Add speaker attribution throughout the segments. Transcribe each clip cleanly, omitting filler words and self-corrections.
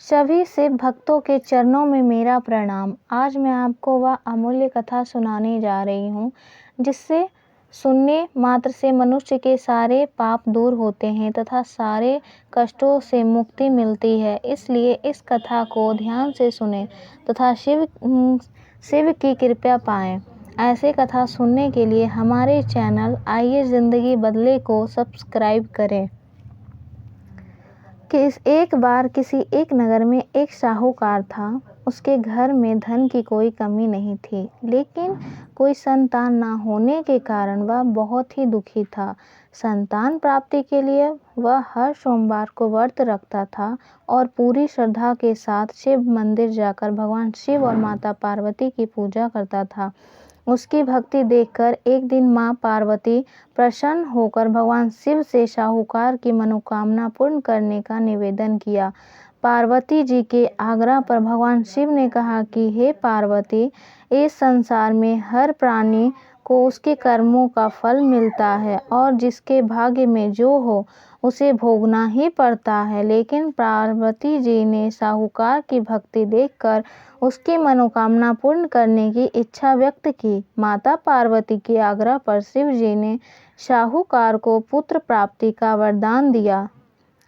Speaker 1: सभी शिव भक्तों के चरणों में मेरा प्रणाम। आज मैं आपको वह अमूल्य कथा सुनाने जा रही हूँ जिससे सुनने मात्र से मनुष्य के सारे पाप दूर होते हैं तथा सारे कष्टों से मुक्ति मिलती है। इसलिए इस कथा को ध्यान से सुनें तथा शिव की कृपा पाएं। ऐसे कथा सुनने के लिए हमारे चैनल आइए ज़िंदगी बदले को सब्सक्राइब करें। कि एक बार किसी एक नगर में एक साहूकार था। उसके घर में धन की कोई कमी नहीं थी, लेकिन कोई संतान ना होने के कारण वह बहुत ही दुखी था। संतान प्राप्ति के लिए वह हर सोमवार को व्रत रखता था और पूरी श्रद्धा के साथ शिव मंदिर जाकर भगवान शिव और माता पार्वती की पूजा करता था। उसकी भक्ति देखकर एक दिन मां पार्वती प्रसन्न होकर भगवान शिव से साहूकार की मनोकामना पूर्ण करने का निवेदन किया। पार्वती जी के आग्रह पर भगवान शिव ने कहा कि हे पार्वती, इस संसार में हर प्राणी को उसके कर्मों का फल मिलता है और जिसके भाग्य में जो हो उसे भोगना ही पड़ता है। लेकिन पार्वती जी ने साहूकार की भक्ति देखकर उसकी मनोकामना पूर्ण करने की इच्छा व्यक्त की। माता पार्वती के आग्रह पर शिव जी ने साहूकार को पुत्र प्राप्ति का वरदान दिया,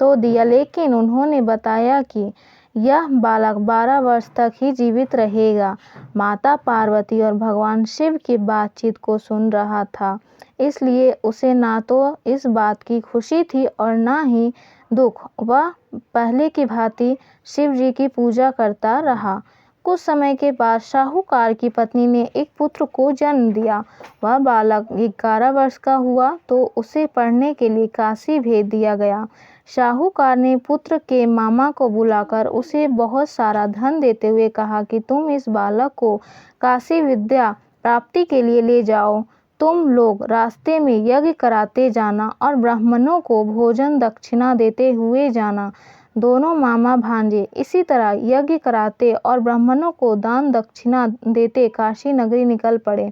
Speaker 1: लेकिन उन्होंने बताया कि यह बालक 12 वर्ष तक ही जीवित रहेगा। माता पार्वती और भगवान शिव की बातचीत को सुन रहा था, इसलिए उसे ना तो इस बात की खुशी थी और ना ही दुख। वह पहले की भांति शिव जी की पूजा करता रहा। कुछ समय के बाद साहूकार की पत्नी ने एक पुत्र को जन्म दिया। वह बालक 11 वर्ष का हुआ तो उसे पढ़ने के लिए काशी भेज दिया गया। साहूकार ने पुत्र के मामा को बुलाकर उसे बहुत सारा धन देते हुए कहा कि तुम इस बालक को काशी विद्या प्राप्ति के लिए ले जाओ। तुम लोग रास्ते में यज्ञ कराते जाना और ब्राह्मणों को भोजन दक्षिणा देते हुए जाना। दोनों मामा भांजे इसी तरह यज्ञ कराते और ब्राह्मणों को दान दक्षिणा देते काशी नगरी निकल पड़े।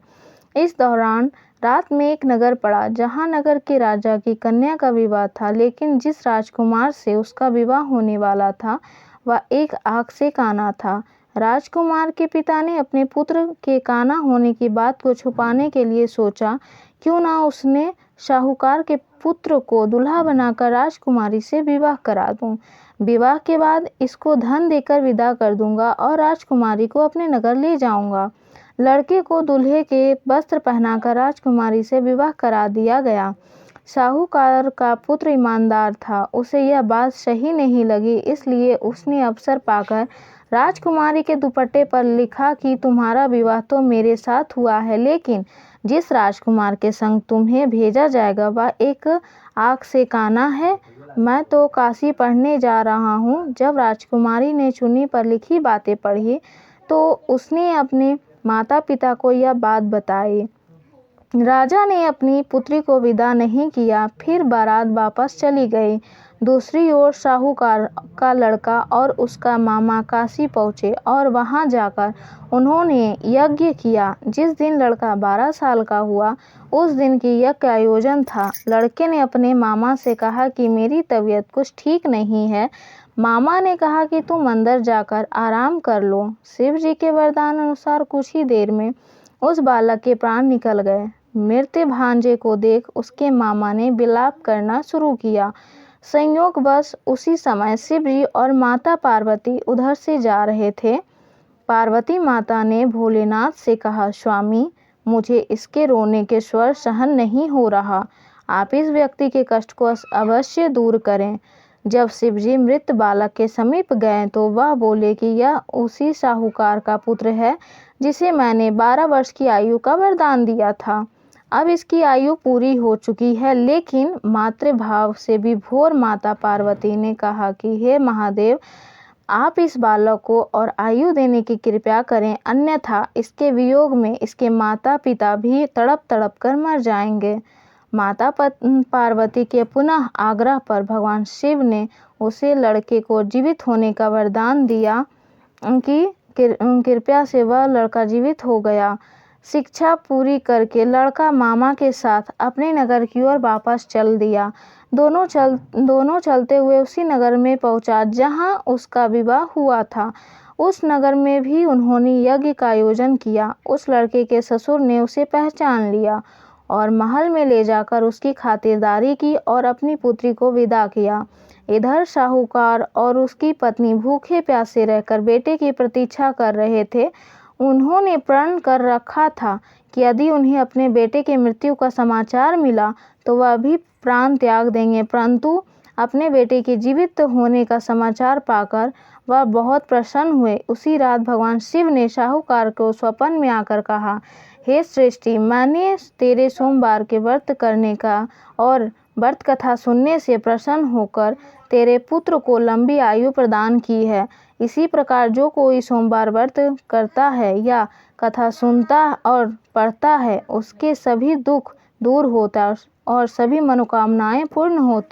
Speaker 1: इस दौरान रात में एक नगर पड़ा जहां नगर के राजा की कन्या का विवाह था, लेकिन जिस राजकुमार से उसका विवाह होने वाला था वह एक आंख से काना था। राजकुमार के पिता ने अपने पुत्र के काना होने की बात को छुपाने के लिए सोचा, क्यों ना उसने साहूकार के पुत्र को दूल्हा बनाकर राजकुमारी से विवाह करा दूं। विवाह के बाद इसको धन देकर विदा कर दूंगा और राजकुमारी को अपने नगर ले जाऊंगा। लड़के को दूल्हे के वस्त्र पहनाकर राजकुमारी से विवाह करा दिया गया। साहूकार का पुत्र ईमानदार था, उसे यह बात सही नहीं लगी, इसलिए उसने अवसर पाकर राजकुमारी के दुपट्टे पर लिखा कि तुम्हारा विवाह तो मेरे साथ हुआ है, लेकिन जिस राजकुमार के संग तुम्हें भेजा जाएगा वह एक आंख से काना है। मैं तो काशी पढ़ने जा रहा हूँ। जब राजकुमारी ने चुन्नी पर लिखी बातें पढ़ी तो उसने अपने माता पिता को यह बात बताई। राजा ने अपनी पुत्री को विदा नहीं किया, फिर बारात वापस चली गई। दूसरी ओर साहूकार का लड़का और उसका मामा काशी पहुँचे और वहां जाकर उन्होंने यज्ञ किया। जिस दिन लड़का 12 साल का हुआ उस दिन की यज्ञ का आयोजन था। लड़के ने अपने मामा से कहा कि मेरी तबीयत कुछ ठीक नहीं है। मामा ने कहा कि तुम अंदर जाकर आराम कर लो। शिव जी के वरदान अनुसार कुछ ही देर में उस बालक के प्राण निकल गए। मृत भांजे को देख उसके मामा ने विलाप करना शुरू किया। संयोगवश उसी समय शिव जी और माता पार्वती उधर से जा रहे थे। पार्वती माता ने भोलेनाथ से कहा, स्वामी, मुझे इसके रोने के स्वर सहन नहीं हो रहा। आप इस व्यक्ति के कष्ट को अवश्य दूर करें। जब शिवजी मृत बालक के समीप गए तो वह बोले कि यह उसी साहूकार का पुत्र है जिसे मैंने 12 वर्ष की आयु का वरदान दिया था। अब इसकी आयु पूरी हो चुकी है। लेकिन मातृभाव से विभोर माता पार्वती ने कहा कि हे महादेव, आप इस बालक को और आयु देने की कृपा करें, अन्यथा इसके वियोग में इसके माता पिता भी तड़प तड़प कर मर जाएंगे। माता पार्वती के पुनः आग्रह पर भगवान शिव ने उसे लड़के को जीवित होने का वरदान दिया कि कृपया से वह लड़का जीवित हो गया। शिक्षा पूरी करके लड़का मामा के साथ अपने नगर की ओर वापस चल दिया। दोनों चलते हुए उसी नगर में पहुंचा जहां उसका विवाह हुआ था। उस नगर में भी उन्होंने यज्ञ का आयोजन किया। उस लड़के के ससुर ने उसे पहचान लिया और महल में ले जाकर उसकी खातिरदारी की और अपनी पुत्री को विदा किया। इधर साहूकार और उसकी पत्नी भूखे प्यासे रहकर बेटे की प्रतीक्षा कर रहे थे। उन्होंने प्रण कर रखा था कि यदि उन्हें अपने बेटे की मृत्यु का समाचार मिला तो वह भी प्राण त्याग देंगे, परंतु अपने बेटे के जीवित होने का समाचार पाकर वह बहुत प्रसन्न हुए। उसी रात भगवान शिव ने साहूकार को स्वप्न में आकर कहा, हे सृष्टि, मैंने तेरे सोमवार के व्रत करने का और व्रत कथा सुनने से प्रसन्न होकर तेरे पुत्र को लंबी आयु प्रदान की है। इसी प्रकार जो कोई सोमवार व्रत करता है या कथा सुनता और पढ़ता है उसके सभी दुख दूर होता और सभी मनोकामनाएं पूर्ण होती।